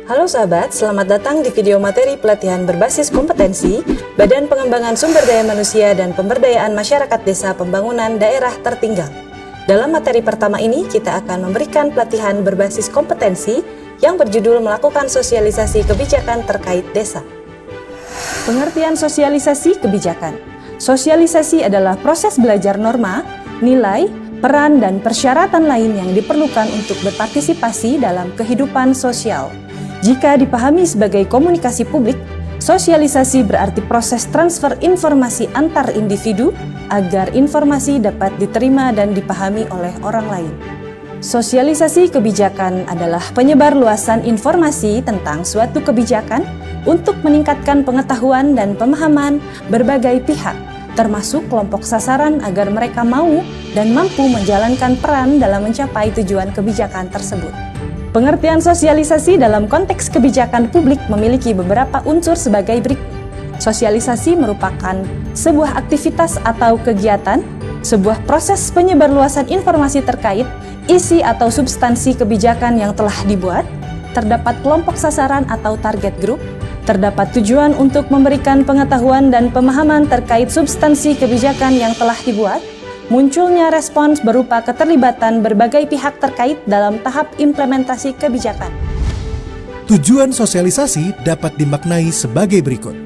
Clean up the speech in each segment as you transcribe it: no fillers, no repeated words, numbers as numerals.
Halo sahabat, selamat datang di video materi pelatihan berbasis kompetensi Badan Pengembangan Sumber Daya Manusia dan Pemberdayaan Masyarakat Desa Pembangunan Daerah Tertinggal. Dalam materi pertama ini, kita akan memberikan pelatihan berbasis kompetensi yang berjudul melakukan sosialisasi kebijakan terkait desa. Pengertian sosialisasi kebijakan. Sosialisasi adalah proses belajar norma, nilai, peran, dan persyaratan lain yang diperlukan untuk berpartisipasi dalam kehidupan sosial. Jika dipahami sebagai komunikasi publik, sosialisasi berarti proses transfer informasi antar individu agar informasi dapat diterima dan dipahami oleh orang lain. Sosialisasi kebijakan adalah penyebarluasan informasi tentang suatu kebijakan untuk meningkatkan pengetahuan dan pemahaman berbagai pihak, termasuk kelompok sasaran agar mereka mau dan mampu menjalankan peran dalam mencapai tujuan kebijakan tersebut. Pengertian sosialisasi dalam konteks kebijakan publik memiliki beberapa unsur sebagai berikut. Sosialisasi merupakan sebuah aktivitas atau kegiatan, sebuah proses penyebarluasan informasi terkait isi atau substansi kebijakan yang telah dibuat, terdapat kelompok sasaran atau target group, terdapat tujuan untuk memberikan pengetahuan dan pemahaman terkait substansi kebijakan yang telah dibuat, munculnya respons berupa keterlibatan berbagai pihak terkait dalam tahap implementasi kebijakan. Tujuan sosialisasi dapat dimaknai sebagai berikut.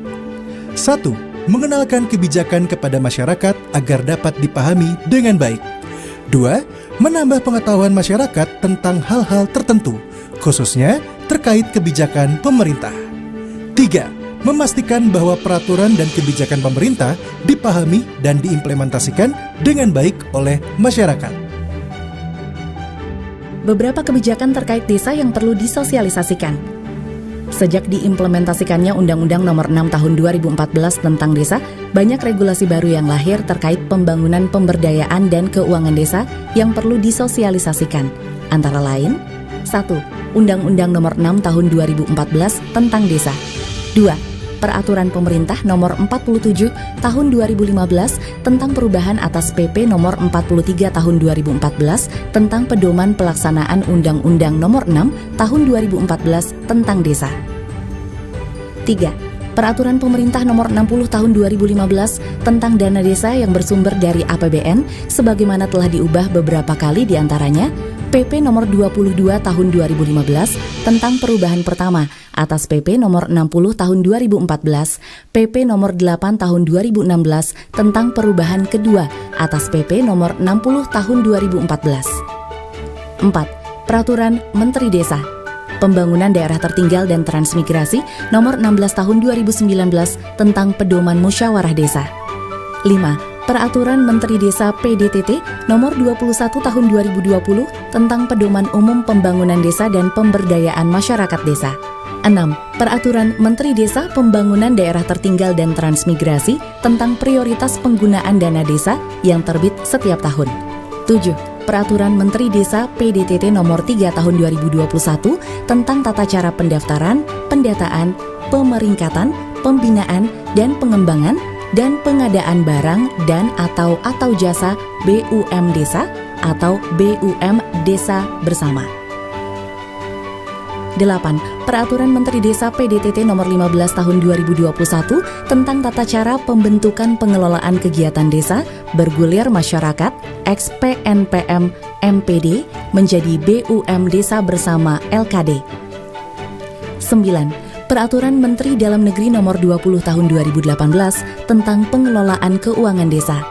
1. Mengenalkan kebijakan kepada masyarakat agar dapat dipahami dengan baik. 2. Menambah pengetahuan masyarakat tentang hal-hal tertentu, khususnya terkait kebijakan pemerintah. 3. Memastikan bahwa peraturan dan kebijakan pemerintah dipahami dan diimplementasikan dengan baik oleh masyarakat. Beberapa kebijakan terkait desa yang perlu disosialisasikan. Sejak diimplementasikannya Undang-Undang Nomor 6 Tahun 2014 tentang Desa, banyak regulasi baru yang lahir terkait pembangunan pemberdayaan dan keuangan desa yang perlu disosialisasikan. Antara lain, 1. Undang-Undang Nomor 6 Tahun 2014 tentang Desa. 2. Peraturan Pemerintah Nomor 47 Tahun 2015 tentang perubahan atas PP Nomor 43 Tahun 2014 tentang pedoman pelaksanaan Undang-Undang Nomor 6 Tahun 2014 tentang Desa. 3. Peraturan Pemerintah Nomor 60 Tahun 2015 tentang dana desa yang bersumber dari APBN sebagaimana telah diubah beberapa kali diantaranya PP Nomor 22 Tahun 2015 tentang perubahan pertama atas PP Nomor 60 Tahun 2014, PP Nomor 8 Tahun 2016 tentang perubahan kedua atas PP Nomor 60 Tahun 2014. 4. Peraturan Menteri Desa, Pembangunan Daerah Tertinggal dan Transmigrasi Nomor 16 Tahun 2019 tentang pedoman musyawarah desa. 5. Peraturan Menteri Desa PDTT Nomor 21 Tahun 2020 tentang pedoman umum pembangunan desa dan pemberdayaan masyarakat desa. 6. Peraturan Menteri Desa Pembangunan Daerah Tertinggal dan Transmigrasi tentang prioritas penggunaan dana desa yang terbit setiap tahun. 7. Peraturan Menteri Desa PDTT Nomor 3 Tahun 2021 tentang tata cara pendaftaran, pendataan, pemeringkatan, pembinaan, dan pengembangan dan pengadaan barang dan atau jasa BUM Desa atau BUM Desa Bersama. 8. Peraturan Menteri Desa PDTT Nomor 15 Tahun 2021 tentang tata cara pembentukan pengelolaan kegiatan desa bergulir masyarakat ex-PNPM MPD menjadi BUM Desa Bersama LKD. 9. Peraturan Menteri Dalam Negeri Nomor 20 Tahun 2018 tentang pengelolaan keuangan desa.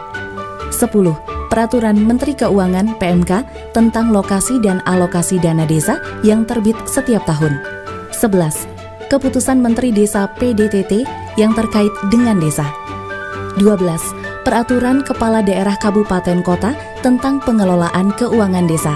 10. Peraturan Menteri Keuangan PMK tentang lokasi dan alokasi dana desa yang terbit setiap tahun. 11. Keputusan Menteri Desa PDTT yang terkait dengan desa. 12. Peraturan Kepala Daerah Kabupaten Kota tentang pengelolaan keuangan desa.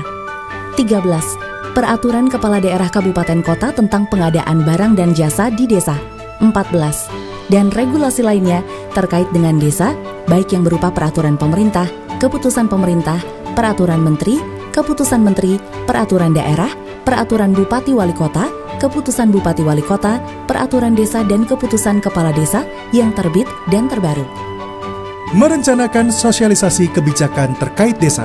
13. Peraturan Kepala Daerah Kabupaten Kota tentang pengadaan barang dan jasa di desa. 14. Dan regulasi lainnya terkait dengan desa, baik yang berupa peraturan pemerintah, keputusan pemerintah, peraturan menteri, keputusan menteri, peraturan daerah, peraturan bupati wali kota, keputusan bupati wali kota, peraturan desa dan keputusan kepala desa yang terbit dan terbaru. Merencanakan sosialisasi kebijakan terkait desa.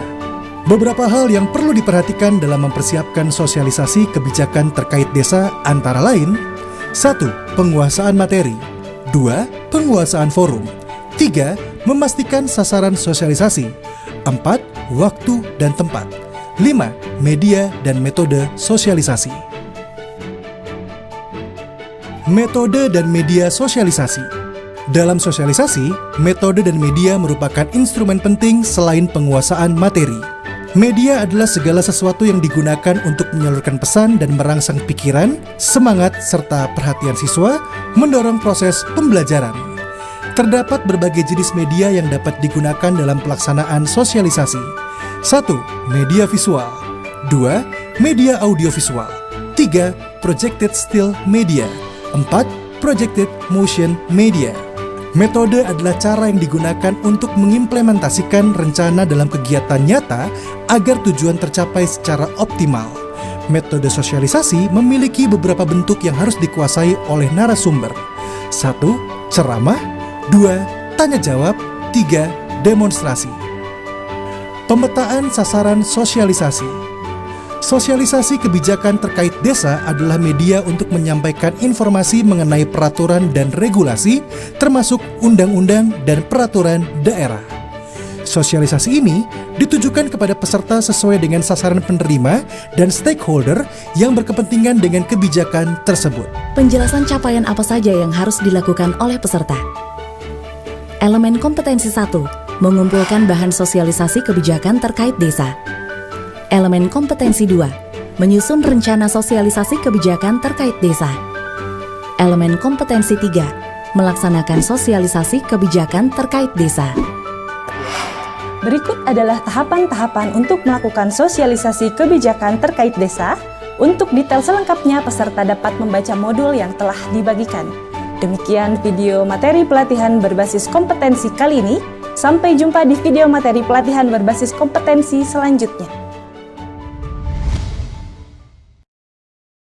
Beberapa hal yang perlu diperhatikan dalam mempersiapkan sosialisasi kebijakan terkait desa antara lain: 1. Penguasaan materi. 2. Penguasaan forum. 3. Memastikan sasaran sosialisasi. 4. Waktu dan tempat. 5. Media dan metode sosialisasi. Metode dan media sosialisasi. Dalam sosialisasi, metode dan media merupakan instrumen penting selain penguasaan materi. Media adalah segala sesuatu yang digunakan untuk menyalurkan pesan dan merangsang pikiran, semangat, serta perhatian siswa, mendorong proses pembelajaran. Terdapat berbagai jenis media yang dapat digunakan dalam pelaksanaan sosialisasi. 1. Media visual. 2. Media audiovisual. 3. Projected still media. 4. Projected motion media. Metode adalah cara yang digunakan untuk mengimplementasikan rencana dalam kegiatan nyata agar tujuan tercapai secara optimal. Metode sosialisasi memiliki beberapa bentuk yang harus dikuasai oleh narasumber. 1. Ceramah. 2. Tanya jawab. 3. Demonstrasi. Pemetaan sasaran sosialisasi. Sosialisasi kebijakan terkait desa adalah media untuk menyampaikan informasi mengenai peraturan dan regulasi, termasuk undang-undang dan peraturan daerah. Sosialisasi ini ditujukan kepada peserta sesuai dengan sasaran penerima dan stakeholder yang berkepentingan dengan kebijakan tersebut. Penjelasan capaian apa saja yang harus dilakukan oleh peserta. Elemen kompetensi 1, mengumpulkan bahan sosialisasi kebijakan terkait desa. Elemen kompetensi 2, menyusun rencana sosialisasi kebijakan terkait desa. Elemen kompetensi 3, melaksanakan sosialisasi kebijakan terkait desa. Berikut adalah tahapan-tahapan untuk melakukan sosialisasi kebijakan terkait desa. Untuk detail selengkapnya, peserta dapat membaca modul yang telah dibagikan. Demikian video materi pelatihan berbasis kompetensi kali ini. Sampai jumpa di video materi pelatihan berbasis kompetensi selanjutnya.